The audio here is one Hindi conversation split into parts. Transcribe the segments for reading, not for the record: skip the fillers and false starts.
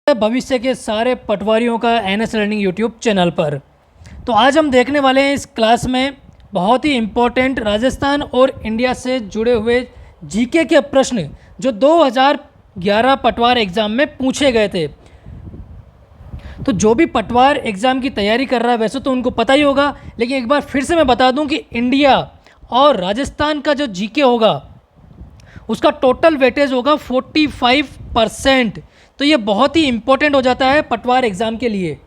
भविष्य के सारे पटवारियों का एनएस लर्निंग यूट्यूब चैनल पर। तो आज हम देखने वाले हैं इस क्लास में बहुत ही इम्पोर्टेंट राजस्थान और इंडिया से जुड़े हुए जीके के प्रश्न जो 2011 पटवार एग्ज़ाम में पूछे गए थे। तो जो भी पटवार एग्ज़ाम की तैयारी कर रहा है वैसे तो उनको पता ही होगा, लेकिन एक बार फिर से मैं बता दूं कि इंडिया और राजस्थान का जो जीके होगा उसका टोटल वेटेज होगा 45%। तो ये बहुत ही इम्पोर्टेंट हो जाता है पटवार एग्ज़ाम के लिए।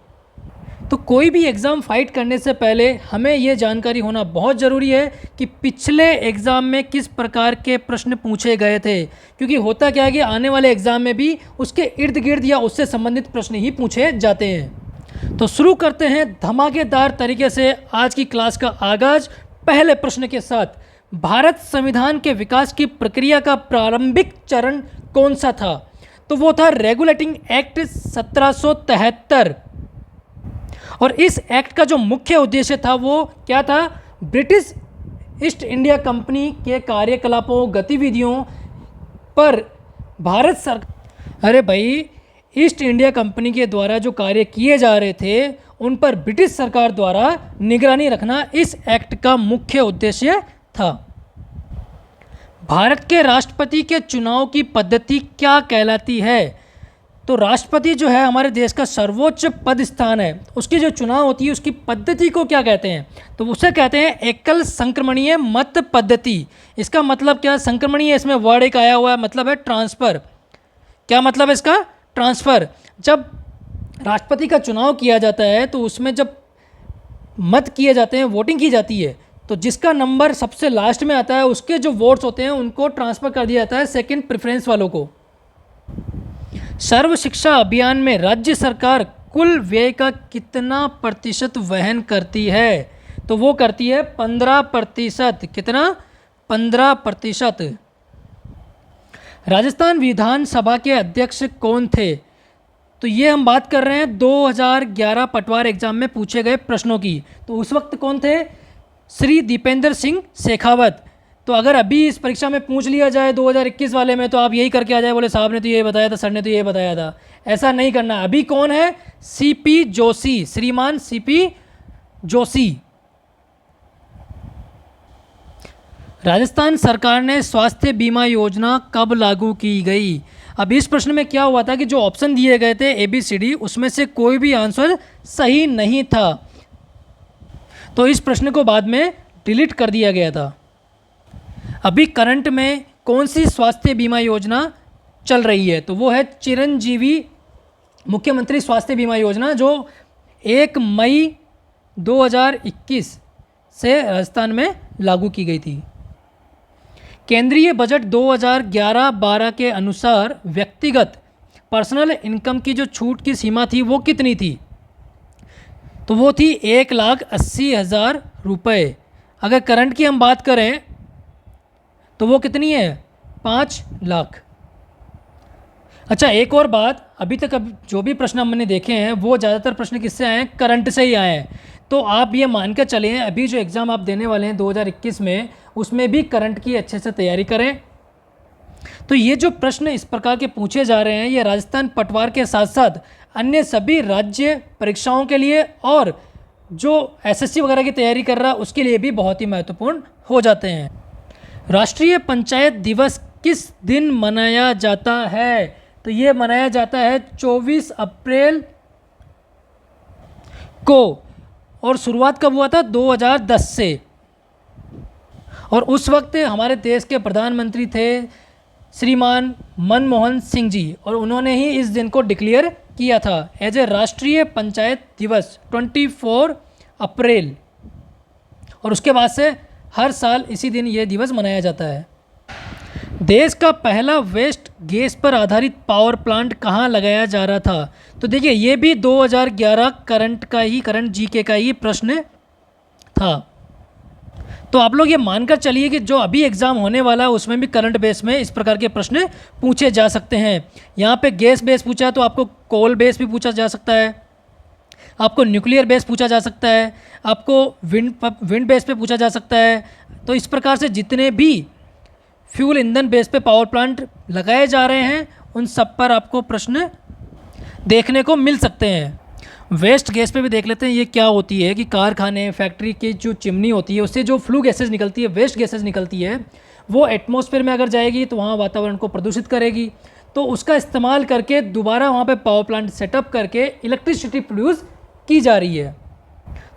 तो कोई भी एग्ज़ाम फाइट करने से पहले हमें ये जानकारी होना बहुत ज़रूरी है कि पिछले एग्ज़ाम में किस प्रकार के प्रश्न पूछे गए थे, क्योंकि होता क्या है कि आने वाले एग्ज़ाम में भी उसके इर्द गिर्द या उससे संबंधित प्रश्न ही पूछे जाते हैं। तो शुरू करते हैं धमाकेदार तरीके से आज की क्लास का आगाज़ पहले प्रश्न के साथ। भारत संविधान के विकास की प्रक्रिया का प्रारंभिक चरण कौन सा था? तो वो था रेगुलेटिंग एक्ट 1773। और इस एक्ट का जो मुख्य उद्देश्य था वो क्या था? ब्रिटिश ईस्ट इंडिया कंपनी के कार्यकलापों गतिविधियों पर भारत सरकार, अरे भाई, ईस्ट इंडिया कंपनी के द्वारा जो कार्य किए जा रहे थे उन पर ब्रिटिश सरकार द्वारा निगरानी रखना इस एक्ट का मुख्य उद्देश्य था। भारत के राष्ट्रपति के चुनाव की पद्धति क्या कहलाती है? तो राष्ट्रपति जो है हमारे देश का सर्वोच्च पद स्थान है, उसकी जो चुनाव होती है उसकी पद्धति को क्या कहते हैं? तो उसे कहते हैं एकल संक्रमणीय मत पद्धति। इसका मतलब क्या? संक्रमणीय, इसमें वर्ड एक आया हुआ है, मतलब है ट्रांसफ़र। क्या मतलब है इसका? ट्रांसफ़र। जब राष्ट्रपति का चुनाव किया जाता है तो उसमें जब मत किए जाते हैं, वोटिंग की जाती है, तो जिसका नंबर सबसे लास्ट में आता है उसके जो वोट्स होते हैं उनको ट्रांसफ़र कर दिया जाता है सेकंड प्रेफरेंस वालों को। सर्व शिक्षा अभियान में राज्य सरकार कुल व्यय का कितना प्रतिशत वहन करती है? तो वो करती है 15%। कितना? 15%। राजस्थान विधानसभा के अध्यक्ष कौन थे? तो ये हम बात कर रहे हैं 2011 पटवार एग्जाम में पूछे गए प्रश्नों की। तो उस वक्त कौन थे? श्री दीपेंद्र सिंह शेखावत। तो अगर अभी इस परीक्षा में पूछ लिया जाए 2021 वाले में तो आप यही करके आ जाए, बोले साहब ने तो ये बताया था, सर ने तो ये बताया था। ऐसा नहीं करना। अभी कौन है? सीपी जोशी, श्रीमान सीपी जोशी। राजस्थान सरकार ने स्वास्थ्य बीमा योजना कब लागू की गई? अब इस प्रश्न में क्या हुआ था कि जो ऑप्शन दिए गए थे ABCD, उसमें से कोई भी आंसर सही नहीं था, तो इस प्रश्न को बाद में डिलीट कर दिया गया था। अभी करंट में कौन सी स्वास्थ्य बीमा योजना चल रही है? तो वो है चिरंजीवी मुख्यमंत्री स्वास्थ्य बीमा योजना, जो 1 मई 2021 से राजस्थान में लागू की गई थी। केंद्रीय बजट 2011-12 के अनुसार व्यक्तिगत पर्सनल इनकम की जो छूट की सीमा थी वो कितनी थी? तो वो थी 1,80,000 रुपये। अगर करंट की हम बात करें तो वो कितनी है? 5 लाख। अच्छा, एक और बात, अभी तक जो भी प्रश्न हमने देखे हैं वो ज़्यादातर प्रश्न किससे आए हैं? करंट से ही आए हैं। तो आप ये मान कर चले हैं अभी जो एग्ज़ाम आप देने वाले हैं 2021 में, उसमें भी करंट की अच्छे से तैयारी करें। तो ये जो प्रश्न इस प्रकार के पूछे जा रहे हैं ये राजस्थान पटवार के साथ साथ अन्य सभी राज्य परीक्षाओं के लिए और जो SSC वगैरह की तैयारी कर रहा है उसके लिए भी बहुत ही महत्वपूर्ण हो जाते हैं। राष्ट्रीय पंचायत दिवस किस दिन मनाया जाता है? तो ये मनाया जाता है 24 अप्रैल को, और शुरुआत कब हुआ था? 2010 से। और उस वक्त हमारे देश के प्रधानमंत्री थे श्रीमान मनमोहन सिंह जी, और उन्होंने ही इस दिन को डिक्लेयर किया था एज ए राष्ट्रीय पंचायत दिवस 24 अप्रैल। और उसके बाद से हर साल इसी दिन ये दिवस मनाया जाता है। देश का पहला वेस्ट गैस पर आधारित पावर प्लांट कहाँ लगाया जा रहा था? तो देखिए ये भी 2011 करंट जीके का ही प्रश्न था। तो आप लोग ये मानकर चलिए कि जो अभी एग्ज़ाम होने वाला है उसमें भी करंट बेस में इस प्रकार के प्रश्न पूछे जा सकते हैं। यहाँ पे गैस बेस पूछा है तो आपको कोल बेस भी पूछा जा सकता है, आपको न्यूक्लियर बेस पूछा जा सकता है, आपको विंड बेस पे पूछा जा सकता है। तो इस प्रकार से जितने भी फ्यूल ईंधन बेस पे पावर प्लांट लगाए जा रहे हैं उन सब पर आपको प्रश्न देखने को मिल सकते हैं। वेस्ट गैस पे भी देख लेते हैं ये क्या होती है कि कारखाने फैक्ट्री की जो चिमनी होती है उससे जो फ्लू गैसेज निकलती है, वेस्ट गैसेज निकलती है, वो एटमॉस्फेयर में अगर जाएगी तो वहाँ वातावरण को प्रदूषित करेगी। तो उसका इस्तेमाल करके दोबारा वहाँ पे पावर प्लांट सेटअप करके इलेक्ट्रिसिटी प्रोड्यूस की जा रही है।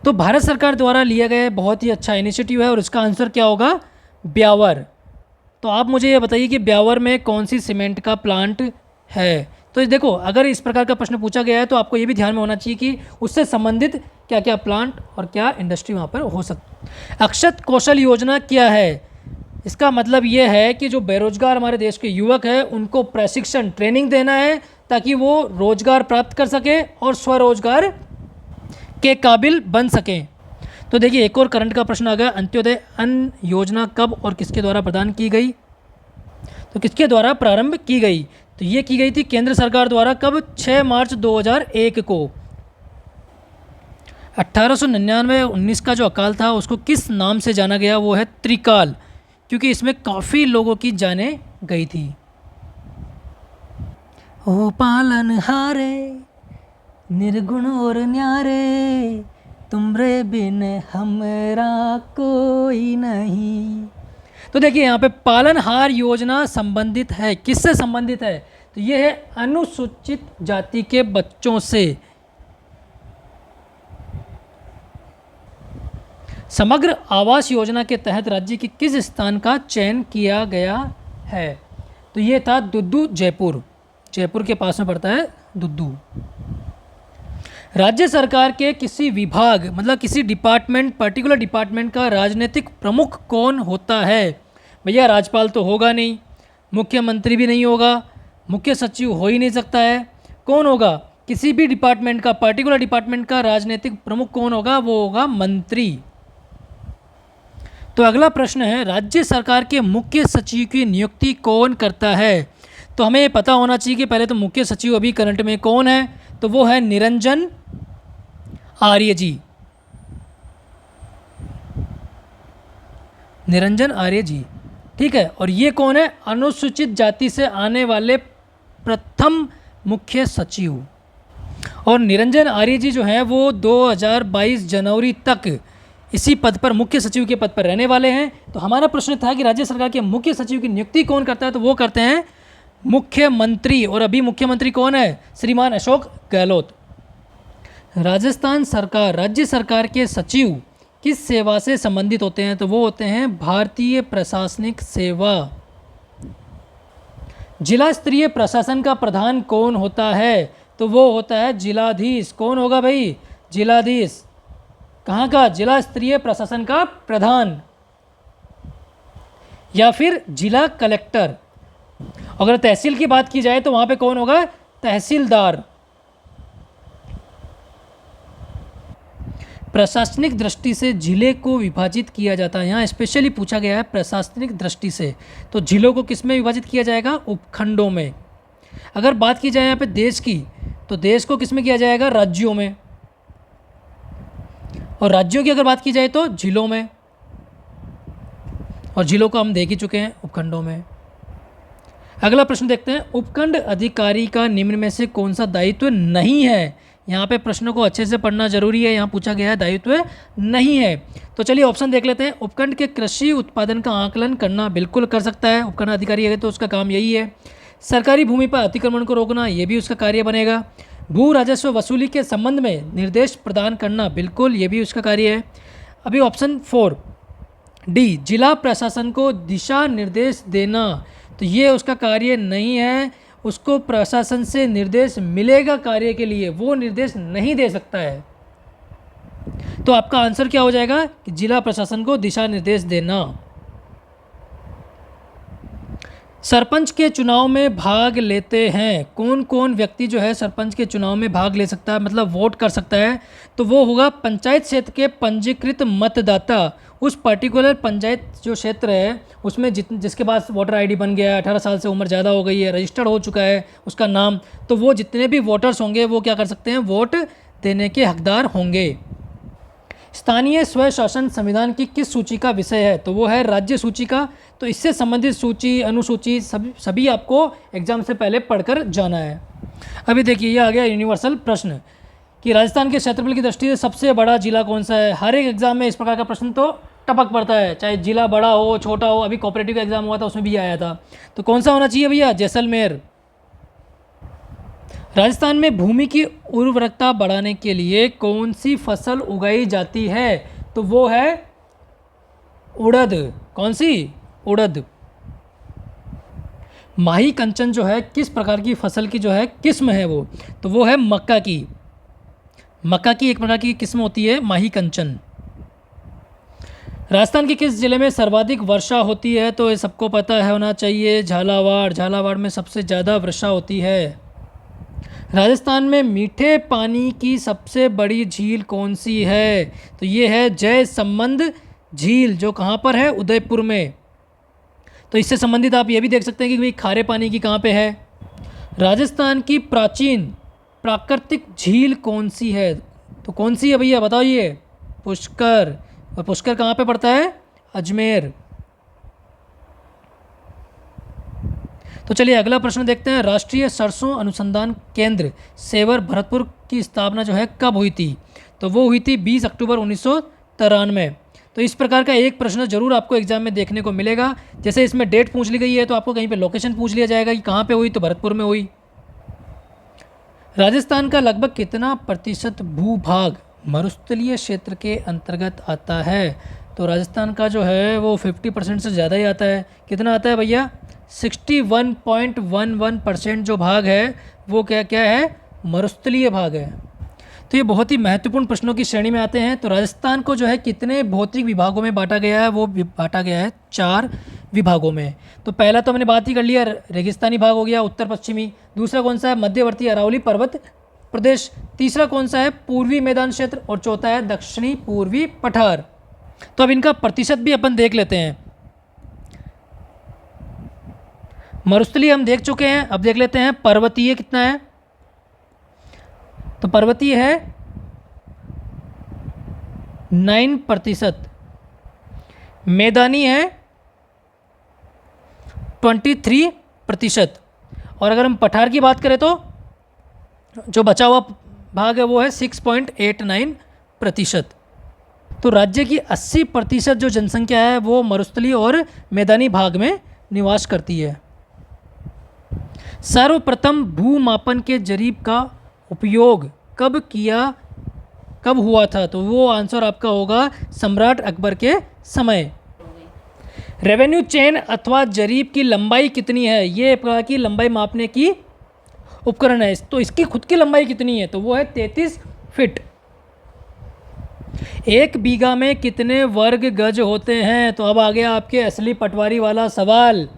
तो भारत सरकार द्वारा लिया गया बहुत ही अच्छा इनिशिएटिव है और इसका आंसर क्या होगा? ब्यावर। तो आप मुझे ये बताइए कि ब्यावर में कौन सी सीमेंट का प्लांट है? तो देखो, अगर इस प्रकार का प्रश्न पूछा गया है तो आपको ये भी ध्यान में होना चाहिए कि उससे संबंधित क्या क्या प्लांट और क्या इंडस्ट्री वहाँ पर हो सकती है। अक्षत कौशल योजना क्या है? इसका मतलब ये है कि जो बेरोजगार हमारे देश के युवक हैं उनको प्रशिक्षण ट्रेनिंग देना है ताकि वो रोजगार प्राप्त कर सके और स्वरोजगार के काबिल बन सकें। तो देखिए, एक और करंट का प्रश्न आ गया, अंत्योदय अन्न योजना कब और किसके द्वारा प्रदान की गई? तो किसके द्वारा प्रारंभ की गई? तो ये की गई थी केंद्र सरकार द्वारा। कब? 6 मार्च 2001 को। 1899-19 का जो अकाल था उसको किस नाम से जाना गया? वो है त्रिकाल, क्योंकि इसमें काफ़ी लोगों की जानें गई थी। ओ पालनहारे निर्गुण और न्यारे, तुमरे बिन हमरा कोई नहीं। तो देखिए, यहाँ पे पालनहार योजना संबंधित है, किससे संबंधित है? तो ये है अनुसूचित जाति के बच्चों से। समग्र आवास योजना के तहत राज्य के किस स्थान का चयन किया गया है? तो ये था दुद्दू, जयपुर। जयपुर के पास में पड़ता है दुद्दू। राज्य सरकार के किसी विभाग मतलब किसी डिपार्टमेंट, पर्टिकुलर डिपार्टमेंट का राजनीतिक प्रमुख कौन होता है? भैया, राज्यपाल तो होगा नहीं, मुख्यमंत्री भी नहीं होगा, मुख्य सचिव हो ही नहीं सकता है। कौन होगा? किसी भी डिपार्टमेंट का, पर्टिकुलर डिपार्टमेंट का राजनीतिक प्रमुख कौन होगा? वो होगा मंत्री। तो अगला प्रश्न है, राज्य सरकार के मुख्य सचिव की नियुक्ति कौन करता है? तो हमें ये पता होना चाहिए कि पहले तो मुख्य सचिव अभी करंट में कौन है? तो वो है निरंजन आर्य जी। निरंजन आर्य जी, ठीक है। और ये कौन है? अनुसूचित जाति से आने वाले प्रथम मुख्य सचिव। और निरंजन आर्य जी जो हैं वो 2022 जनवरी तक इसी पद पर, मुख्य सचिव के पद पर रहने वाले हैं। तो हमारा प्रश्न था कि राज्य सरकार के मुख्य सचिव की नियुक्ति कौन करता है? तो वो करते हैं मुख्यमंत्री। और अभी मुख्यमंत्री कौन है? श्रीमान अशोक गहलोत। राजस्थान सरकार, राज्य सरकार के सचिव किस सेवा से संबंधित होते हैं? तो वो होते हैं भारतीय प्रशासनिक सेवा। जिला स्तरीय प्रशासन का प्रधान कौन होता है? तो वो होता है जिलाधीश। कौन होगा भाई? जिलाधीश। कहाँ का? जिला स्तरीय प्रशासन का प्रधान या फिर जिला कलेक्टर। अगर तहसील की बात की जाए तो वहाँ पे कौन होगा? तहसीलदार। प्रशासनिक दृष्टि से जिले को विभाजित किया जाता है, यहाँ स्पेशली पूछा गया है प्रशासनिक दृष्टि से। तो जिलों को किस में विभाजित किया जाएगा? उपखंडों में। अगर बात की जाए यहाँ पे देश की, तो देश को किस में किया जाएगा? राज्यों में। और राज्यों की अगर बात की जाए तो जिलों में। और जिलों को हम देख ही चुके हैं उपखंडों में। अगला प्रश्न देखते हैं, उपखंड अधिकारी का निम्न में से कौन सा दायित्व नहीं है? यहाँ पे प्रश्न को अच्छे से पढ़ना जरूरी है। यहाँ पूछा गया है दायित्व नहीं है। तो चलिए ऑप्शन देख लेते हैं। उपखंड के कृषि उत्पादन का आकलन करना बिल्कुल कर सकता है उपखंड अधिकारी है, तो उसका काम यही है। सरकारी भूमि पर अतिक्रमण को रोकना, ये भी उसका कार्य बनेगा। भू राजस्व वसूली के संबंध में निर्देश प्रदान करना, बिल्कुल ये भी उसका कार्य है। अभी ऑप्शन 4 डी, जिला प्रशासन को दिशा निर्देश देना, तो ये उसका कार्य नहीं है। उसको प्रशासन से निर्देश मिलेगा कार्य के लिए, वो निर्देश नहीं दे सकता है। तो आपका आंसर क्या हो जाएगा? कि जिला प्रशासन को दिशा निर्देश देना। सरपंच के चुनाव में भाग लेते हैं कौन कौन व्यक्ति जो है सरपंच के चुनाव में भाग ले सकता है, मतलब वोट कर सकता है? तो वो होगा पंचायत क्षेत्र के पंजीकृत मतदाता। उस पर्टिकुलर पंचायत जो क्षेत्र है उसमें जिसके पास वोटर आईडी बन गया है, 18 साल से उम्र ज़्यादा हो गई है, रजिस्टर्ड हो चुका है उसका नाम, तो वो जितने भी वोटर्स होंगे वो क्या कर सकते हैं? वोट देने के हकदार होंगे। स्थानीय स्वशासन संविधान की किस सूची का विषय है? तो वो है राज्य सूची का। तो इससे संबंधित सूची, अनुसूची सभी आपको एग्जाम से पहले पढ़कर जाना है। अभी देखिए ये आ गया यूनिवर्सल प्रश्न कि राजस्थान के क्षेत्रफल की दृष्टि से सबसे बड़ा जिला कौन सा है। हर एक एग्जाम में इस प्रकार का प्रश्न तो टपक पड़ता है, चाहे जिला बड़ा हो छोटा हो। अभी कोऑपरेटिव का एग्जाम हुआ था उसमें भी आया था। तो कौन सा होना चाहिए भैया? जैसलमेर। राजस्थान में भूमि की उर्वरकता बढ़ाने के लिए कौन सी फसल उगाई जाती है? तो वो है उड़द। कौन सी? उड़द। माही कंचन जो है किस प्रकार की फसल की जो है किस्म है वो? तो वो है मक्का की। मक्का की एक प्रकार की किस्म होती है माही कंचन। राजस्थान के किस जिले में सर्वाधिक वर्षा होती है? तो ये सबको पता है होना चाहिए, झालावाड़। झालावाड़ में सबसे ज़्यादा वर्षा होती है। राजस्थान में मीठे पानी की सबसे बड़ी झील कौन सी है? तो ये है जय संबंध झील, जो कहाँ पर है? उदयपुर में। तो इससे संबंधित आप ये भी देख सकते हैं कि भाई खारे पानी की कहाँ पे है। राजस्थान की प्राचीन प्राकृतिक झील कौन सी है? तो कौन सी है भैया बताइए? पुष्कर। और पुष्कर कहाँ पे पड़ता है? अजमेर। तो चलिए अगला प्रश्न देखते हैं। राष्ट्रीय सरसों अनुसंधान केंद्र सेवर भरतपुर की स्थापना जो है कब हुई थी? तो वो हुई थी 20 अक्टूबर 1993। तो इस प्रकार का एक प्रश्न जरूर आपको एग्जाम में देखने को मिलेगा। जैसे इसमें डेट पूछ ली गई है तो आपको कहीं पे लोकेशन पूछ लिया जाएगा कि कहाँ पे हुई, तो भरतपुर में हुई। राजस्थान का लगभग कितना प्रतिशत भूभाग मरुस्थलीय क्षेत्र के अंतर्गत आता है? तो राजस्थान का जो है वो 50% से ज़्यादा ही आता है। कितना आता है भैया? 61.11% जो भाग है वो क्या क्या है? मरुस्थलीय भाग है। तो ये बहुत ही महत्वपूर्ण प्रश्नों की श्रेणी में आते हैं। तो राजस्थान को जो है कितने भौतिक विभागों में बांटा गया है? वो बांटा गया है 4 विभागों में। तो पहला तो हमने बात ही कर लिया, रेगिस्तानी भाग हो गया उत्तर पश्चिमी। दूसरा कौन सा है? मध्यवर्ती अरावली पर्वत प्रदेश। तीसरा कौन सा है? पूर्वी मैदान क्षेत्र। और चौथा है दक्षिणी पूर्वी पठार। तो अब इनका प्रतिशत भी अपन देख लेते हैं। मरुस्थलीय हम देख चुके हैं, अब देख लेते हैं पर्वतीय कितना है। तो पर्वतीय है 9%। मैदानी है 23%। और अगर हम पठार की बात करें तो जो बचा हुआ भाग है वो है 6.89%। तो राज्य की 80% जो जनसंख्या है वो मरुस्थलीय और मैदानी भाग में निवास करती है। सर्वप्रथम भूमापन के जरीब का उपयोग कब हुआ था? तो वो आंसर आपका होगा सम्राट अकबर के समय। रेवेन्यू चेन अथवा जरीब की लंबाई कितनी है? ये एक प्रकार की लंबाई मापने की उपकरण है। तो इसकी खुद की लंबाई कितनी है? तो वो है 33 फीट। 1 बीघा में कितने वर्ग गज होते हैं? तो अब आ गया आपके असली पटवारी वाला सवाल।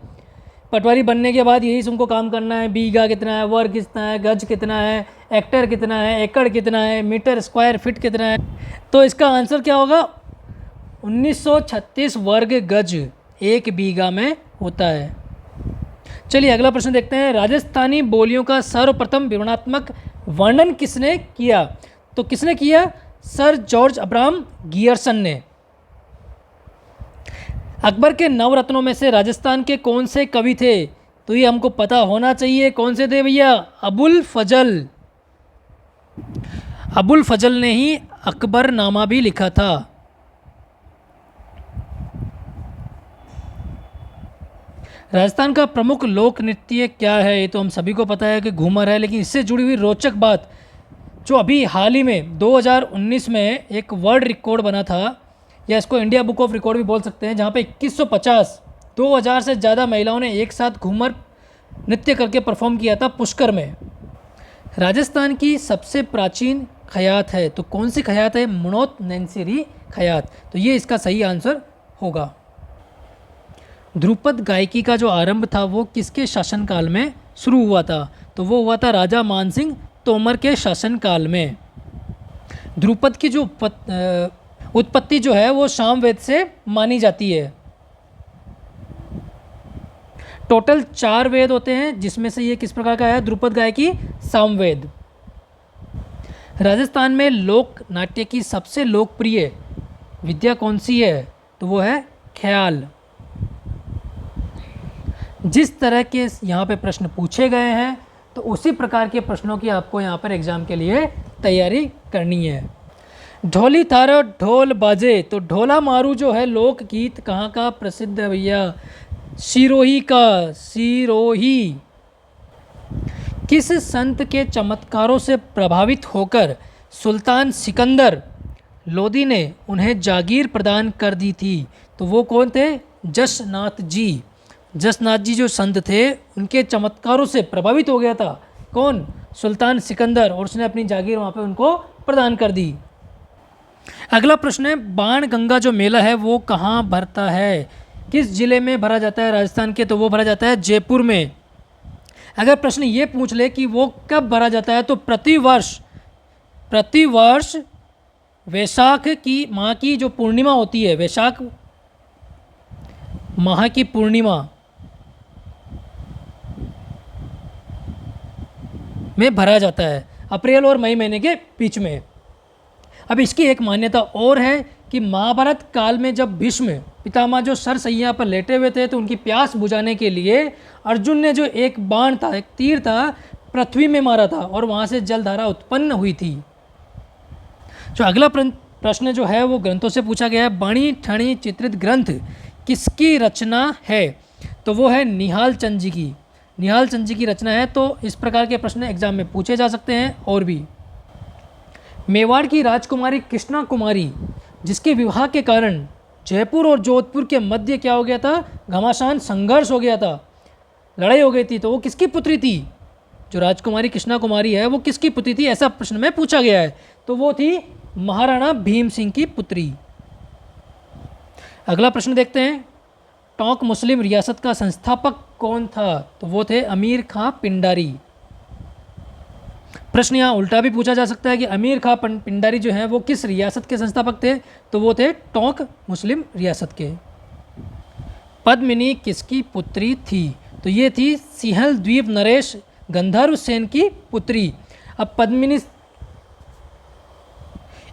पटवारी बनने के बाद यही तुमको काम करना है। बीघा कितना है, वर्ग कितना है, गज कितना है, हेक्टर कितना है, एकड़ कितना है, मीटर स्क्वायर फीट कितना है। तो इसका आंसर क्या होगा? 1936 वर्ग गज 1 बीघा में होता है। चलिए अगला प्रश्न देखते हैं। राजस्थानी बोलियों का सर्वप्रथम विवरणात्मक वर्णन किसने किया? तो किसने किया? सर जॉर्ज अब्राहम गियर्सन ने। अकबर के नवरत्नों में से राजस्थान के कौन से कवि थे? तो ये हमको पता होना चाहिए। कौन से थे भैया? अबुल फजल। अबुल फजल ने ही अकबरनामा भी लिखा था। राजस्थान का प्रमुख लोक नृत्य क्या है? ये तो हम सभी को पता है कि घूमर है। लेकिन इससे जुड़ी हुई रोचक बात जो अभी हाल ही में 2019 में एक वर्ल्ड रिकॉर्ड बना था, या इसको इंडिया बुक ऑफ रिकॉर्ड भी बोल सकते हैं, जहाँ पे 2150 2000 से ज़्यादा महिलाओं ने एक साथ घूमर नृत्य करके परफॉर्म किया था पुष्कर में। राजस्थान की सबसे प्राचीन खयात है। तो कौन सी खयात है? मुणौत नैनसिरी खयात। तो ये इसका सही आंसर होगा। ध्रुपद गायकी का जो आरंभ था वो किसके शासनकाल में शुरू हुआ था? तो वो हुआ था राजा मानसिंह तोमर के शासनकाल में। ध्रुपद की जो उत्पत्ति जो है वो सामवेद से मानी जाती है। टोटल 4 वेद होते हैं, जिसमें से ये किस प्रकार का है? ध्रुपद गायकी सामवेद। राजस्थान में लोक नाट्य की सबसे लोकप्रिय विद्या कौन सी है? तो वो है ख्याल। जिस तरह के यहाँ पे प्रश्न पूछे गए हैं तो उसी प्रकार के प्रश्नों की आपको यहाँ पर एग्ज़ाम के लिए तैयारी करनी है। ढोली थारा ढोल बाजे, तो ढोला मारू जो है लोकगीत कहाँ का प्रसिद्ध है भैया? सिरोही का, सिरोही। किस संत के चमत्कारों से प्रभावित होकर सुल्तान सिकंदर लोदी ने उन्हें जागीर प्रदान कर दी थी? तो वो कौन थे? जसनाथ जी। जसनाथ जी जो संत थे उनके चमत्कारों से प्रभावित हो गया था कौन? सुल्तान सिकंदर, और उसने अपनी जागीर वहाँ पे उनको प्रदान कर दी। अगला प्रश्न है, बाण गंगा जो मेला है वो कहाँ भरता है? किस जिले में भरा जाता है राजस्थान के? तो वो भरा जाता है जयपुर में। अगर प्रश्न ये पूछ ले कि वो कब भरा जाता है, तो प्रतिवर्ष वैशाख की माह की जो पूर्णिमा होती है, वैशाख माह की पूर्णिमा में भरा जाता है, अप्रैल और मई महीने के बीच में। अब इसकी एक मान्यता और है कि महाभारत काल में जब भीष्म पितामह जो सरसैया पर लेटे हुए थे, तो उनकी प्यास बुझाने के लिए अर्जुन ने जो एक बाण था, एक तीर था, पृथ्वी में मारा था और वहाँ से जलधारा उत्पन्न हुई थी। जो अगला प्रश्न जो है वो ग्रंथों से पूछा गया है। बाणी ठणी चित्रित ग्रंथ किसकी रचना है? तो वो है निहाल चंद जी की। निहाल चंद जी की रचना है। तो इस प्रकार के प्रश्न एग्जाम में पूछे जा सकते हैं। और भी, मेवाड़ की राजकुमारी कृष्णा कुमारी जिसके विवाह के कारण जयपुर और जोधपुर के मध्य क्या हो गया था? घमासान संघर्ष हो गया था, लड़ाई हो गई थी। तो वो किसकी पुत्री थी? जो राजकुमारी कृष्णा कुमारी है वो किसकी पुत्री थी, ऐसा प्रश्न में पूछा गया है। तो वो थी महाराणा भीम सिंह की पुत्री। अगला प्रश्न देखते हैं, टोंक मुस्लिम रियासत का संस्थापक कौन था? तो वो थे अमीर खां पिंडारी। प्रश्न यहाँ उल्टा भी पूछा जा सकता है कि अमीर खां पिंडारी जो हैं वो किस रियासत के संस्थापक थे? तो वो थे टोंक मुस्लिम रियासत के। पद्मिनी किसकी पुत्री थी? तो ये थी सिंहल द्वीप नरेश गंधर्व सेन की पुत्री। अब पद्मिनी,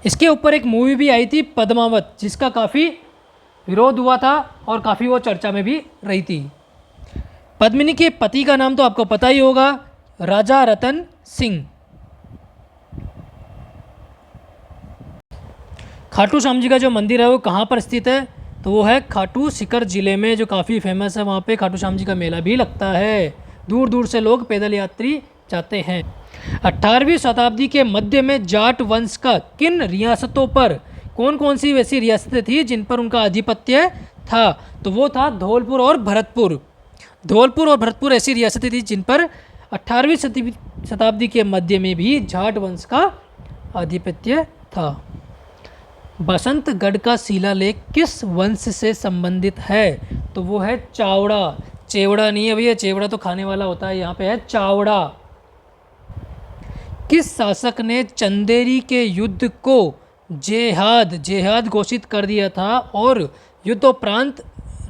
इसके ऊपर एक मूवी भी आई थी पद्मावत, जिसका काफ़ी विरोध हुआ था और काफ़ी वो चर्चा में भी रही थी। पद्मिनी के पति का नाम तो आपको पता ही होगा, राजा रतन सिंह। खाटू श्याम जी का जो मंदिर है वो कहाँ पर स्थित है? तो वो है खाटू सीकर जिले में, जो काफ़ी फेमस है। वहाँ पे खाटू श्याम जी का मेला भी लगता है, दूर दूर से लोग पैदल यात्री जाते हैं। 18वीं शताब्दी के मध्य में जाट वंश का किन रियासतों पर, कौन कौन सी वैसी रियासतें थी जिन पर उनका आधिपत्य था? तो वो था धौलपुर और भरतपुर। धौलपुर और भरतपुर ऐसी रियासतें थी जिन पर 18वीं शताब्दी के मध्य में भी जाट वंश का आधिपत्य था। बसंतगढ़ का शिलालेख किस वंश से संबंधित है? तो वो है चावड़ा। चेवड़ा नहीं है भैया, चेवड़ा तो खाने वाला होता है, यहाँ पे है चावड़ा। किस शासक ने चंदेरी के युद्ध को जेहाद घोषित कर दिया था और युद्धोपरांत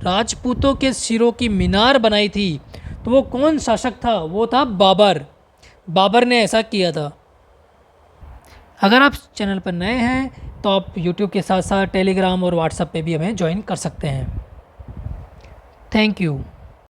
राजपूतों के सिरों की मीनार बनाई थी? तो वो कौन शासक था? वो था बाबर। बाबर ने ऐसा किया था। अगर आप चैनल पर नए हैं तो आप YouTube के साथ साथ टेलीग्राम और व्हाट्सएप पे भी हमें ज्वाइन कर सकते हैं। Thank you.